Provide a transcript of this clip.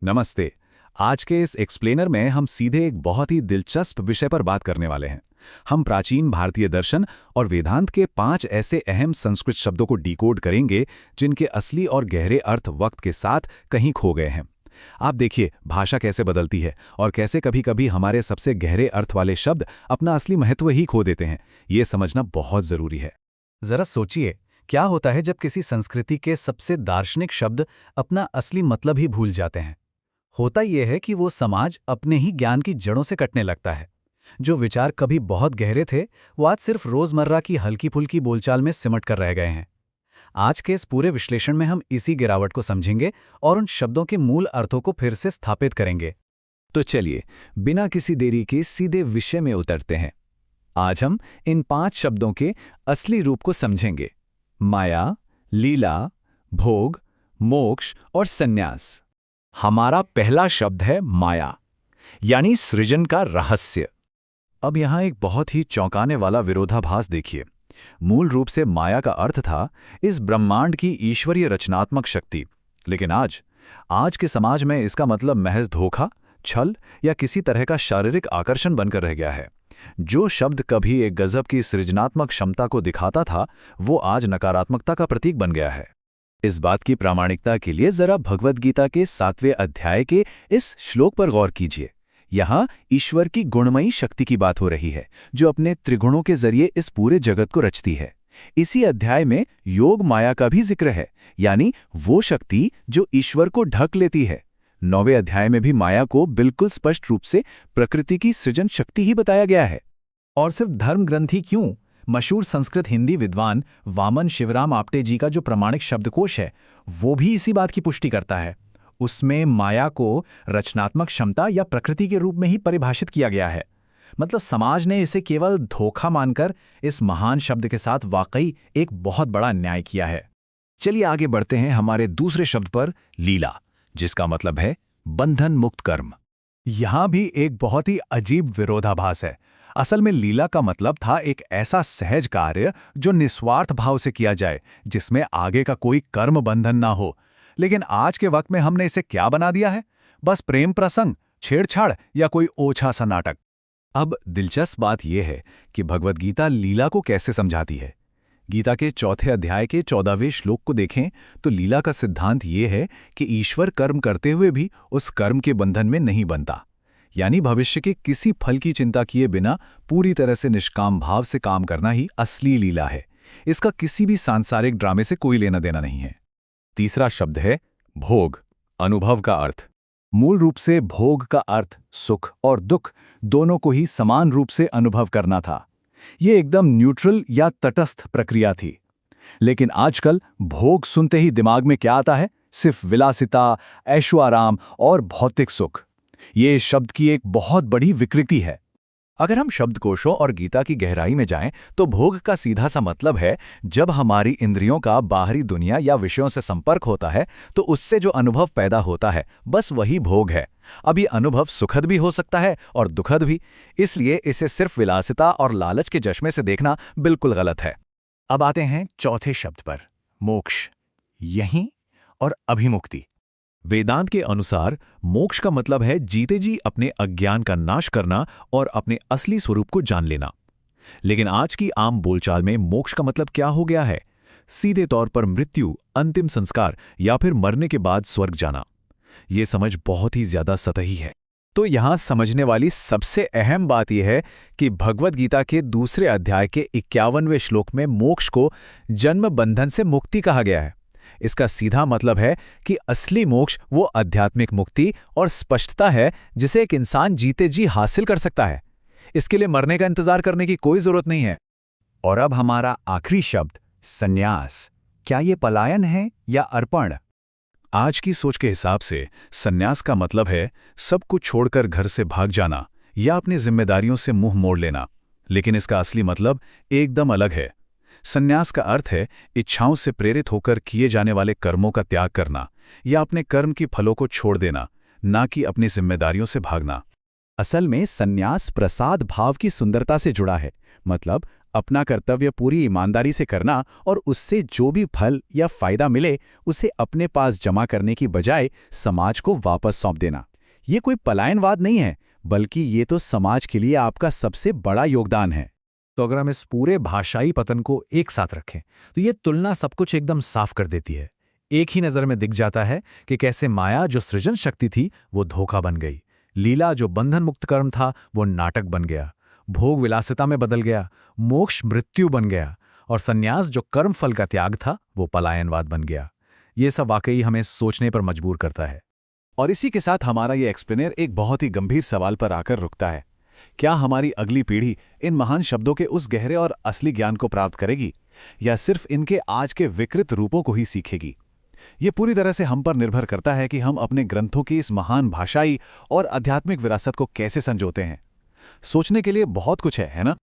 नमस्ते। आज के इस एक्सप्लेनर में हम सीधे एक बहुत ही दिलचस्प विषय पर बात करने वाले हैं। हम प्राचीन भारतीय दर्शन और वेदांत के 5 ऐसे अहम संस्कृत शब्दों को डिकोड करेंगे जिनके असली और गहरे अर्थ वक्त के साथ कहीं खो गए हैं। आप देखिए भाषा कैसे बदलती है और कैसे कभी-कभी हमारे सबसे गहरे अर्थ वाले शब्द अपना असली महत्व ही खो देते हैं। ये समझना बहुत जरूरी है। जरा सोचिए, क्या होता है जब किसी संस्कृति के सबसे दार्शनिक शब्द अपना असली मतलब ही भूल जाते हैं। होता यह है कि वो समाज अपने ही ज्ञान की जड़ों से कटने लगता है। जो विचार कभी बहुत गहरे थे, वो आज सिर्फ रोजमर्रा की हल्की फुल्की बोलचाल में सिमट कर रह गए हैं। आज के इस पूरे विश्लेषण में हम इसी गिरावट को समझेंगे और उन शब्दों के मूल अर्थों को फिर से स्थापित करेंगे। तो चलिए बिना किसी देरी के सीधे विषय में उतरते हैं। आज हम इन 5 शब्दों के असली रूप को समझेंगे। माया, लीला, भोग, मोक्ष और संन्यास। हमारा पहला शब्द है माया, यानी सृजन का रहस्य। अब यहाँ एक बहुत ही चौंकाने वाला विरोधाभास देखिए। मूल रूप से माया का अर्थ था इस ब्रह्मांड की ईश्वरीय रचनात्मक शक्ति, लेकिन आज के समाज में इसका मतलब महज धोखा, छल या किसी तरह का शारीरिक आकर्षण बनकर रह गया है। जो शब्द कभी एक गजब की सृजनात्मक क्षमता को दिखाता था, वो आज नकारात्मकता का प्रतीक बन गया है। इस बात की प्रामाणिकता के लिए जरा भगवद गीता के 7वें अध्याय के इस श्लोक पर गौर कीजिए। यहाँ ईश्वर की गुणमयी शक्ति की बात हो रही है, जो अपने त्रिगुणों के जरिए इस पूरे जगत को रचती है। इसी अध्याय में योग माया का भी जिक्र है, यानी वो शक्ति जो ईश्वर को ढक लेती है। 9वें अध्याय में भी माया को बिल्कुल स्पष्ट रूप से प्रकृति की सृजन शक्ति ही बताया गया है। और सिर्फ धर्म ग्रंथ ही क्यों, मशहूर संस्कृत हिंदी विद्वान वामन शिवराम आप्टे जी का जो प्रमाणिक शब्दकोश है, वो भी इसी बात की पुष्टि करता है। उसमें माया को रचनात्मक क्षमता या प्रकृति के रूप में ही परिभाषित किया गया है। मतलब समाज ने इसे केवल धोखा मानकर इस महान शब्द के साथ वाकई एक बहुत बड़ा अन्याय किया है। चलिए आगे बढ़ते हैं हमारे दूसरे शब्द पर, लीला, जिसका मतलब है बंधन मुक्त कर्म। यहाँ भी एक बहुत ही अजीब विरोधाभास है। असल में लीला का मतलब था एक ऐसा सहज कार्य जो निस्वार्थ भाव से किया जाए, जिसमें आगे का कोई कर्म बंधन ना हो। लेकिन आज के वक्त में हमने इसे क्या बना दिया है? बस प्रेम प्रसंग, छेड़छाड़ या कोई ओछा सा नाटक। अब दिलचस्प बात यह है कि भगवद गीता लीला को कैसे समझाती है। गीता के 4थे अध्याय के 14वें श्लोक को देखें तो लीला का सिद्धांत ये है कि ईश्वर कर्म करते हुए भी उस कर्म के बंधन में नहीं बनता, यानी भविष्य के किसी फल की चिंता किए बिना पूरी तरह से निष्काम भाव से काम करना ही असली लीला है। इसका किसी भी सांसारिक ड्रामे से कोई लेना देना नहीं है। तीसरा शब्द है भोग, अनुभव का अर्थ। मूल रूप से भोग का अर्थ सुख और दुख दोनों को ही समान रूप से अनुभव करना था। ये एकदम न्यूट्रल या तटस्थ प्रक्रिया थी। लेकिन आजकल भोग सुनते ही दिमाग में क्या आता है? सिर्फ विलासिता, ऐशो आराम और भौतिक सुख। ये इस शब्द की एक बहुत बड़ी विकृति है। अगर हम शब्दकोशों और गीता की गहराई में जाएं तो भोग का सीधा सा मतलब है जब हमारी इंद्रियों का बाहरी दुनिया या विषयों से संपर्क होता है तो उससे जो अनुभव पैदा होता है, बस वही भोग है। अब ये अनुभव सुखद भी हो सकता है और दुखद भी, इसलिए इसे सिर्फ विलासिता और लालच के चश्मे से देखना बिल्कुल गलत है। अब आते हैं चौथे शब्द पर, मोक्ष, यहीं और अभिमुक्ति। वेदांत के अनुसार मोक्ष का मतलब है जीते जी अपने अज्ञान का नाश करना और अपने असली स्वरूप को जान लेना। लेकिन आज की आम बोलचाल में मोक्ष का मतलब क्या हो गया है? सीधे तौर पर मृत्यु, अंतिम संस्कार या फिर मरने के बाद स्वर्ग जाना। ये समझ बहुत ही ज्यादा सतही है। तो यहां समझने वाली सबसे अहम बात यह है कि भगवद गीता के दूसरे अध्याय के 51वें श्लोक में मोक्ष को जन्म बंधन से मुक्ति कहा गया है। इसका सीधा मतलब है कि असली मोक्ष वो आध्यात्मिक मुक्ति और स्पष्टता है जिसे एक इंसान जीते जी हासिल कर सकता है। इसके लिए मरने का इंतजार करने की कोई जरूरत नहीं है। और अब हमारा आखिरी शब्द, संन्यास। क्या ये पलायन है या अर्पण? आज की सोच के हिसाब से संन्यास का मतलब है सब कुछ छोड़कर घर से भाग जाना या अपनी जिम्मेदारियों से मुंह मोड़ लेना। लेकिन इसका असली मतलब एकदम अलग है। संन्यास का अर्थ है इच्छाओं से प्रेरित होकर किए जाने वाले कर्मों का त्याग करना या अपने कर्म की फलों को छोड़ देना, ना कि अपनी जिम्मेदारियों से भागना। असल में संन्यास प्रसाद भाव की सुंदरता से जुड़ा है। मतलब अपना कर्तव्य पूरी ईमानदारी से करना और उससे जो भी फल या फायदा मिले उसे अपने पास जमा करने की बजाय समाज को वापस सौंप देना। ये कोई पलायनवाद नहीं है, बल्कि ये तो समाज के लिए आपका सबसे बड़ा योगदान है। तो अगर हम इस पूरे भाषाई पतन को एक साथ रखें तो ये तुलना सब कुछ एकदम साफ कर देती है। एक ही नज़र में दिख जाता है कि कैसे माया जो सृजन शक्ति थी वो धोखा बन गई, लीला जो बंधन मुक्त कर्म था वो नाटक बन गया, भोग विलासिता में बदल गया, मोक्ष मृत्यु बन गया, और संन्यास जो कर्म फल का त्याग था वो पलायनवाद बन गया। ये सब वाकई हमें सोचने पर मजबूर करता है। और इसी के साथ हमारा ये एक्सप्लेनर एक बहुत ही गंभीर सवाल पर आकर रुकता है। क्या हमारी अगली पीढ़ी इन महान शब्दों के उस गहरे और असली ज्ञान को प्राप्त करेगी, या सिर्फ इनके आज के विकृत रूपों को ही सीखेगी? ये पूरी तरह से हम पर निर्भर करता है कि हम अपने ग्रंथों की इस महान भाषाई और आध्यात्मिक विरासत को कैसे संजोते हैं। सोचने के लिए बहुत कुछ है ना?